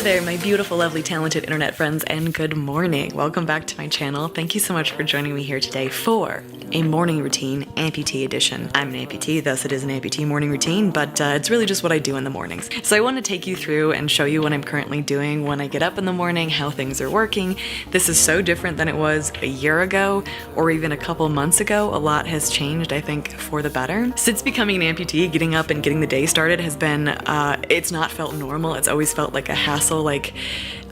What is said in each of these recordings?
there, my beautiful, lovely, talented internet friends, and good morning. Welcome back to my channel. Thank you so much for joining me here today for a morning routine amputee edition. I'm an amputee, thus it is an amputee morning routine, but it's really just what I do in the mornings. So I want to take you through and show you what I'm currently doing when I get up in the morning, how things are working. This is so different than it was a year ago or even a couple months ago. A lot has changed, I think, for the better. Since becoming an amputee, getting up and getting the day started has been, it's not felt normal. It's always felt like a hassle, like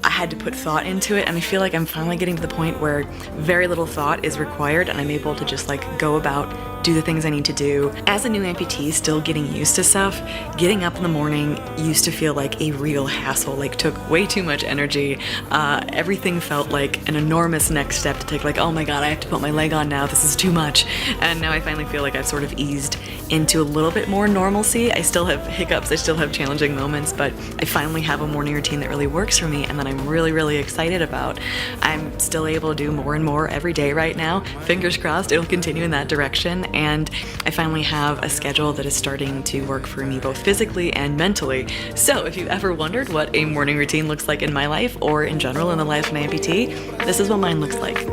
I had to put thought into it, and I feel like I'm finally getting to the point where very little thought is required and I'm able to just like go about, do the things I need to do. As a new amputee, still getting used to stuff, getting up in the morning used to feel like a real hassle, like took way too much energy. Everything felt like an enormous next step to take, like, oh my god, I have to put my leg on now, this is too much. And now I finally feel like I've sort of eased into a little bit more normalcy. I still have hiccups, I still have challenging moments, but I finally have a morning routine that really works for me and that I'm really excited about. I'm still able to do more and more every day right now. Fingers crossed it'll continue in that direction, and I finally have a schedule that is starting to work for me both physically and mentally. So if you've ever wondered what a morning routine looks like in my life or in general in the life of an amputee, this is what mine looks like.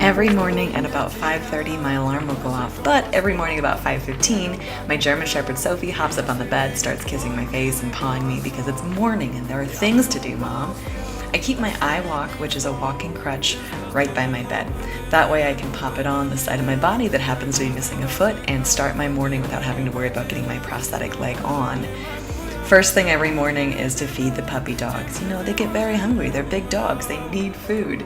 Every morning at about 5:30 my alarm will go off, but every morning about 5:15 my German Shepherd Sophie hops up on the bed, starts kissing my face and pawing me because it's morning and there are things to do, Mom. I keep my iWalk, which is a walking crutch, right by my bed. That way I can pop it on the side of my body that happens to be missing a foot and start my morning without having to worry about getting my prosthetic leg on. First thing every morning is to feed the puppy dogs. You know, they get very hungry, they're big dogs, they need food.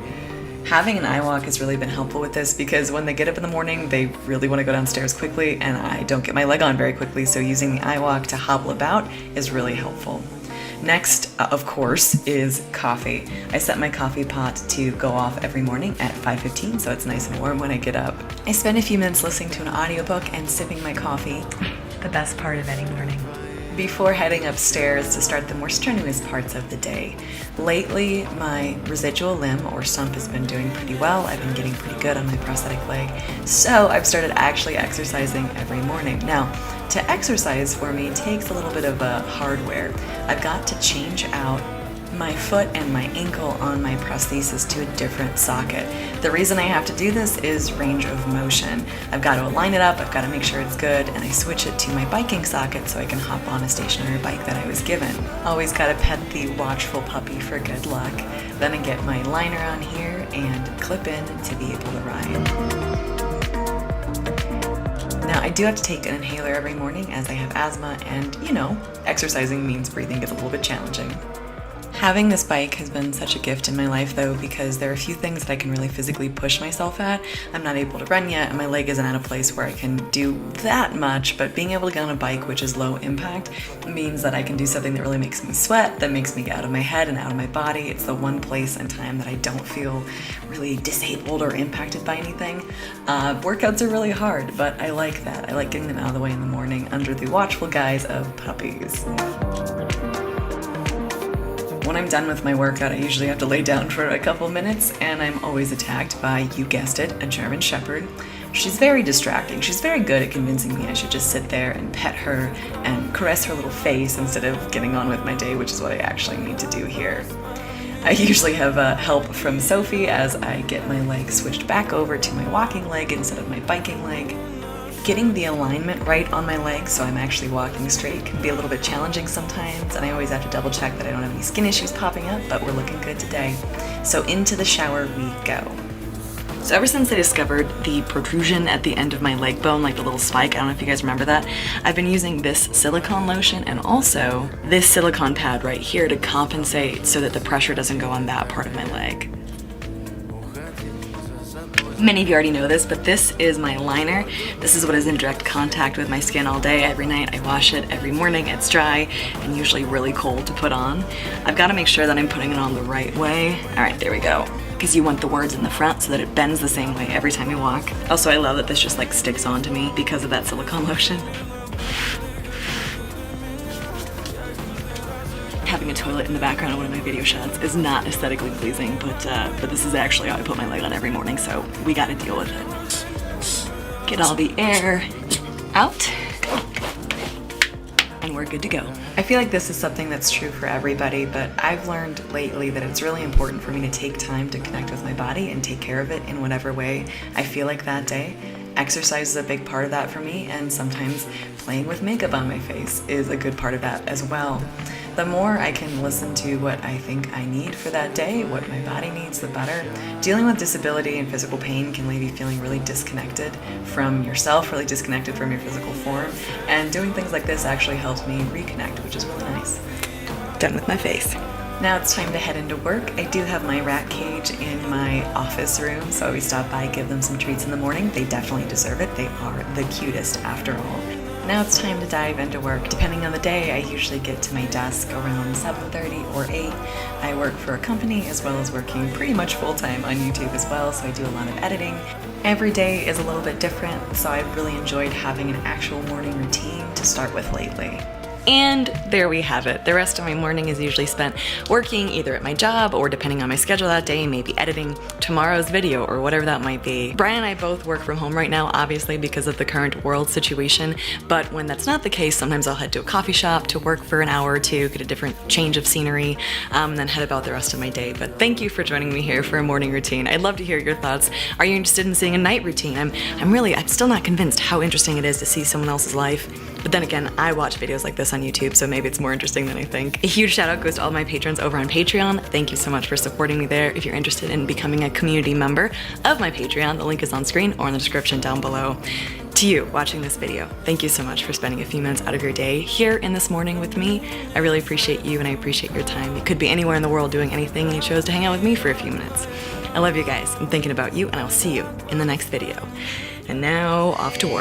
Having an iWalk has really been helpful with this because when they get up in the morning, they really want to go downstairs quickly and I don't get my leg on very quickly, so using the iWalk to hobble about is really helpful. Next, of course, is coffee. I set my coffee pot to go off every morning at 5:15, so it's nice and warm when I get up. I spend a few minutes listening to an audiobook and sipping my coffee, the best part of any morning, before heading upstairs to start the more strenuous parts of the day. Lately, my residual limb or stump has been doing pretty well. I've been getting pretty good on my prosthetic leg, so I've started actually exercising every morning. Now, to exercise for me takes a little bit of hardware. I've got to change out my foot and my ankle on my prosthesis to a different socket. The reason I have to do this is range of motion. I've got to align it up, I've got to make sure it's good, and I switch it to my biking socket so I can hop on a stationary bike that I was given. Always got to pet the watchful puppy for good luck. Then I get my liner on here and clip in to be able to ride. Now, I do have to take an inhaler every morning as I have asthma, and you know, exercising means breathing gets a little bit challenging. Having this bike has been such a gift in my life though, because there are a few things that I can really physically push myself at. I'm not able to run yet and my leg isn't at a place where I can do that much, but being able to get on a bike, which is low impact, means that I can do something that really makes me sweat, that makes me get out of my head and out of my body. It's the one place and time that I don't feel really disabled or impacted by anything. Workouts are really hard, but I like that. I like getting them out of the way in the morning under the watchful guise of puppies. When I'm done with my workout, I usually have to lay down for a couple minutes, and I'm always attacked by, you guessed it, a German Shepherd. She's very distracting. She's very good at convincing me I should just sit there and pet her and caress her little face instead of getting on with my day, which is what I actually need to do here. I usually have help from Sophie as I get my leg switched back over to my walking leg instead of my biking leg. Getting the alignment right on my legs so I'm actually walking straight can be a little bit challenging sometimes, and I always have to double check that I don't have any skin issues popping up, but we're looking good today. So into the shower we go. So ever since I discovered the protrusion at the end of my leg bone, like the little spike, I don't know if you guys remember that, I've been using this silicone lotion and also this silicone pad right here to compensate so that the pressure doesn't go on that part of my leg. Many of you already know this, but this is my liner. This is what is in direct contact with my skin all day. Every night I wash it, every morning it's dry and usually really cold to put on. I've got to make sure that I'm putting it on the right way. All right, there we go. Because you want the words in the front so that it bends the same way every time you walk. Also, I love that this just like sticks onto me because of that silicone lotion. Having a toilet in the background of one of my video shots is not aesthetically pleasing, but this is actually how I put my leg on every morning, so we gotta deal with it. Get all the air out. and we're good to go. I feel like this is something that's true for everybody, but I've learned lately that it's really important for me to take time to connect with my body and take care of it in whatever way I feel like that day. Exercise is a big part of that for me, and sometimes playing with makeup on my face is a good part of that as well. The more I can listen to what I think I need for that day, what my body needs, the better. Dealing with disability and physical pain can leave you feeling really disconnected from yourself, really disconnected from your physical form, and doing things like this actually helps me reconnect, which is really nice. Done with my face. Now it's time to head into work. I do have my rat cage in my office room, so I always stop by, give them some treats in the morning. They definitely deserve it. They are the cutest after all. Now it's time to dive into work. Depending on the day, I usually get to my desk around 7:30 or 8. I work for a company as well as working pretty much full-time on YouTube as well, so I do a lot of editing. Every day is a little bit different, so I've really enjoyed having an actual morning routine to start with lately. And there we have it. The rest of my morning is usually spent working either at my job or, depending on my schedule that day, maybe editing tomorrow's video or whatever that might be. Brian and I both work from home right now, obviously because of the current world situation, but when that's not the case, sometimes I'll head to a coffee shop to work for an hour or two, get a different change of scenery, and then head about the rest of my day. But thank you for joining me here for a morning routine. I'd love to hear your thoughts. Are you interested in seeing a night routine? I'm still not convinced how interesting it is to see someone else's life. But then again, I watch videos like this on YouTube, so maybe it's more interesting than I think. A huge shout out goes to all my patrons over on Patreon. Thank you so much for supporting me there. If you're interested in becoming a community member of my Patreon, the link is on screen or in the description down below. To you watching this video, thank you so much for spending a few minutes out of your day here in this morning with me. I really appreciate you and I appreciate your time. You could be anywhere in the world doing anything and you chose to hang out with me for a few minutes. I love you guys. I'm thinking about you and I'll see you in the next video. And now off to work.